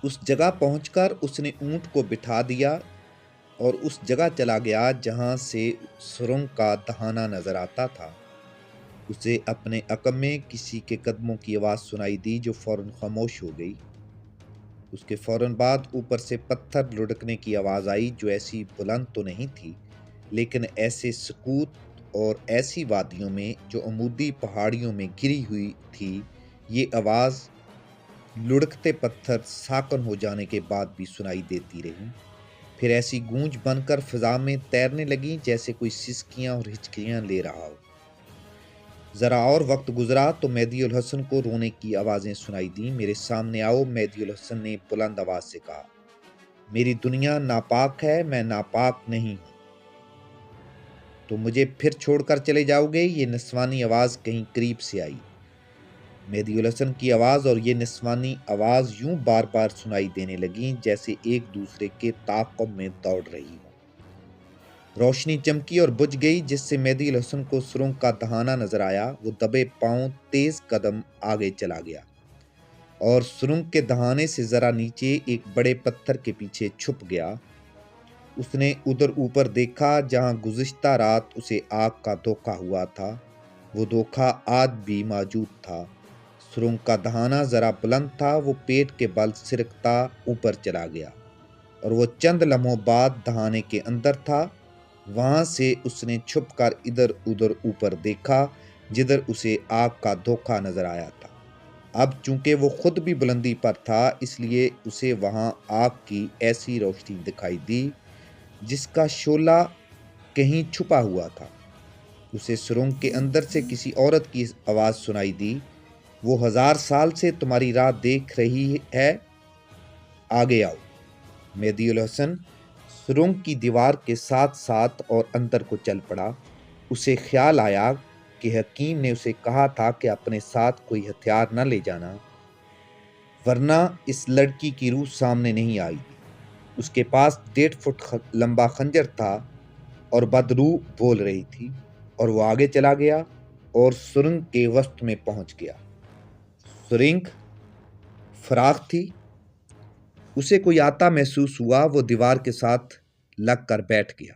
اس جگہ پہنچ کر اس نے اونٹ کو بٹھا دیا اور اس جگہ چلا گیا جہاں سے سرنگ کا دہانہ نظر آتا تھا۔ اسے اپنے عقب میں کسی کے قدموں کی آواز سنائی دی جو فوراً خاموش ہو گئی۔ اس کے فوراً بعد اوپر سے پتھر لڑکنے کی آواز آئی جو ایسی بلند تو نہیں تھی لیکن ایسے سکوت اور ایسی وادیوں میں جو عمودی پہاڑیوں میں گری ہوئی تھی، یہ آواز لڑکتے پتھر ساکن ہو جانے کے بعد بھی سنائی دیتی رہی، پھر ایسی گونج بن کر فضا میں تیرنے لگی جیسے کوئی سسکیاں اور ہچکیاں لے رہا ہو۔ ذرا اور وقت گزرا تو مہدی الحسن کو رونے کی آوازیں سنائی دیں۔ میرے سامنے آؤ، مہدی الحسن نے بلند آواز سے کہا۔ میری دنیا ناپاک ہے، میں ناپاک نہیں ہوں۔ تو مجھے پھر چھوڑ کر چلے جاؤ گے؟ یہ نسوانی آواز کہیں قریب سے آئی۔ مہدی الحسن کی آواز اور یہ نسوانی آواز یوں بار بار سنائی دینے لگیں جیسے ایک دوسرے کے تعاقب میں دوڑ رہی ہوں۔ روشنی چمکی اور بجھ گئی جس سے مہدی الحسن کو سرنگ کا دہانہ نظر آیا۔ وہ دبے پاؤں تیز قدم آگے چلا گیا اور سرنگ کے دہانے سے ذرا نیچے ایک بڑے پتھر کے پیچھے چھپ گیا۔ اس نے ادھر اوپر دیکھا جہاں گزشتہ رات اسے آگ کا دھوکہ ہوا تھا، وہ دھوکہ آج بھی موجود تھا۔ سرنگ کا دہانہ ذرا بلند تھا، وہ پیٹ کے بل سرکتا اوپر چلا گیا اور وہ چند لمحوں بعد دہانے کے اندر تھا۔ وہاں سے اس نے چھپ کر ادھر ادھر اوپر دیکھا جدھر اسے آگ کا دھوکہ نظر آیا تھا۔ اب چونکہ وہ خود بھی بلندی پر تھا اس لیے اسے وہاں آگ کی ایسی روشنی دکھائی دی جس کا شعلہ کہیں چھپا ہوا تھا۔ اسے سرنگ کے اندر سے کسی عورت کی آواز سنائی دی، وہ 1000 سال سے تمہاری راہ دیکھ رہی ہے، آگے آؤ۔ مہدی الحسن سرنگ کی دیوار کے ساتھ ساتھ اور اندر کو چل پڑا۔ اسے خیال آیا کہ حکیم نے اسے کہا تھا کہ اپنے ساتھ کوئی ہتھیار نہ لے جانا ورنہ اس لڑکی کی روح سامنے نہیں آئے گی۔ اس کے پاس 1.5 فٹ لمبا خنجر تھا اور بدروح بول رہی تھی، اور وہ آگے چلا گیا اور سرنگ کے وسط میں پہنچ گیا۔ سرنگ فراخ تھی، اسے کوئی آتا محسوس ہوا، وہ دیوار کے ساتھ لگ کر بیٹھ گیا۔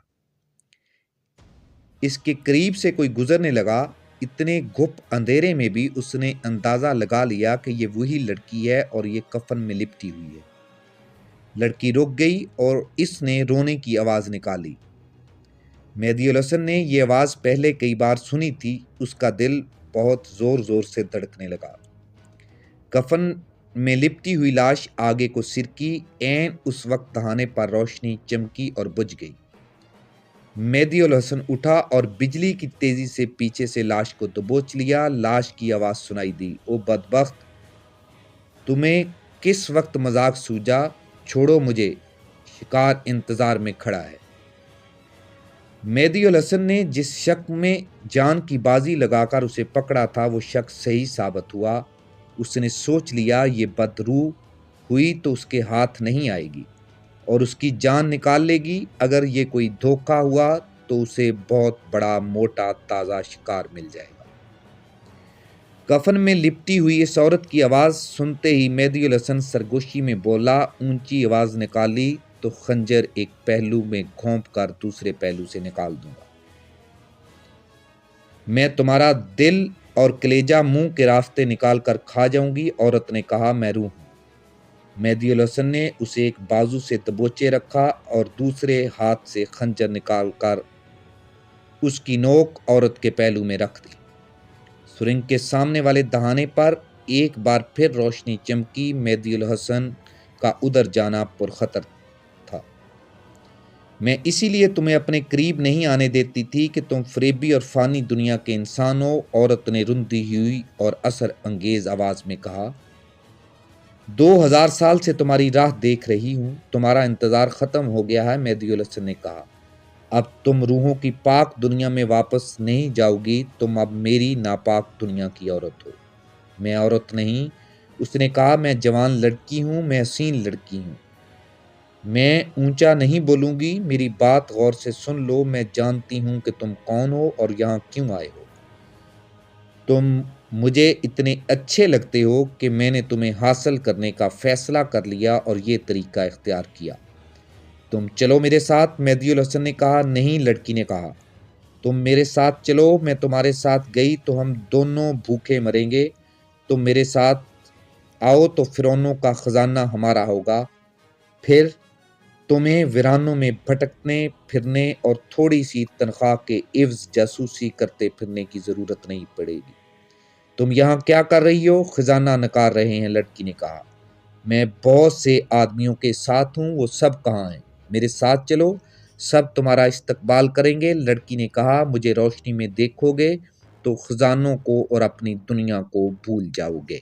اس کے قریب سے کوئی گزرنے لگا، اتنے گھپ اندھیرے میں بھی اس نے اندازہ لگا لیا کہ یہ وہی لڑکی ہے اور یہ کفن میں لپٹی ہوئی ہے۔ لڑکی رک گئی اور اس نے رونے کی آواز نکالی۔ مہدی الحسن نے یہ آواز پہلے کئی بار سنی تھی، اس کا دل بہت زور زور سے دھڑکنے لگا۔ کفن میں لپٹی ہوئی لاش آگے کو سرکی، عین اس وقت دہانے پر روشنی چمکی اور بجھ گئی۔ مہدی الحسن اٹھا اور بجلی کی تیزی سے پیچھے سے لاش کو دبوچ لیا۔ لاش کی آواز سنائی دی، او بدبخت، تمہیں کس وقت مذاق سوجا؟ چھوڑو مجھے، شکار انتظار میں کھڑا ہے۔ مہدی الحسن نے جس شخص میں جان کی بازی لگا کر اسے پکڑا تھا وہ شخص صحیح ثابت ہوا۔ اس نے سوچ لیا یہ بدروح ہوئی تو اس کے ہاتھ نہیں آئے گی اور اس کی جان نکال لے گی۔ اگر یہ کوئی دھوکہ ہوا تو اسے بہت بڑا موٹا تازہ شکار مل جائے گا۔ کفن میں لپٹی ہوئی اس عورت کی آواز سنتے ہی مہدی الحسن سرگوشی میں بولا، اونچی آواز نکالی تو خنجر ایک پہلو میں گھونپ کر دوسرے پہلو سے نکال دوں گا۔ میں تمہارا دل اور کلیجہ منہ کے راستے نکال کر کھا جاؤں گی۔ عورت نے کہا، میں روح ہوں۔ مہدی الحسن نے اسے ایک بازو سے دبوچے رکھا اور دوسرے ہاتھ سے خنجر نکال کر اس کی نوک عورت کے پہلو میں رکھ دی۔ سرنگ کے سامنے والے دہانے پر ایک بار پھر روشنی چمکی۔ مہدی الحسن کا ادھر جانا پرخطر تھا۔ میں اسی لیے تمہیں اپنے قریب نہیں آنے دیتی تھی کہ تم فریبی اور فانی دنیا کے انسان ہو۔ عورت نے رندی ہوئی اور اثر انگیز آواز میں کہا، 2000 سال سے تمہاری راہ دیکھ رہی ہوں، تمہارا انتظار ختم ہو گیا ہے۔ مہدی الحسن نے کہا، اب تم روحوں کی پاک دنیا میں واپس نہیں جاؤ گی، تم اب میری ناپاک دنیا کی عورت ہو۔ میں عورت نہیں، اس نے کہا، میں جوان لڑکی ہوں، میں حسین لڑکی ہوں۔ میں اونچا نہیں بولوں گی، میری بات غور سے سن لو۔ میں جانتی ہوں کہ تم کون ہو اور یہاں کیوں آئے ہو۔ تم مجھے اتنے اچھے لگتے ہو کہ میں نے تمہیں حاصل کرنے کا فیصلہ کر لیا اور یہ طریقہ اختیار کیا۔ تم چلو میرے ساتھ، مہدی الحسن نے کہا۔ نہیں، لڑکی نے کہا، تم میرے ساتھ چلو۔ میں تمہارے ساتھ گئی تو ہم دونوں بھوکے مریں گے۔ تم میرے ساتھ آؤ تو فرعونوں کا خزانہ ہمارا ہوگا، پھر تمہیں ویرانوں میں بھٹکنے پھرنے اور تھوڑی سی تنخواہ کے عوض جاسوسی کرتے پھرنے کی ضرورت نہیں پڑے گی۔ تم یہاں کیا کر رہی ہو؟ خزانہ نکال رہے ہیں، لڑکی نے کہا۔ میں بہت سے آدمیوں کے ساتھ ہوں، وہ سب کہاں ہیں؟ میرے ساتھ چلو، سب تمہارا استقبال کریں گے۔ لڑکی نے کہا، مجھے روشنی میں دیکھو گے تو خزانوں کو اور اپنی دنیا کو بھول جاؤ گے۔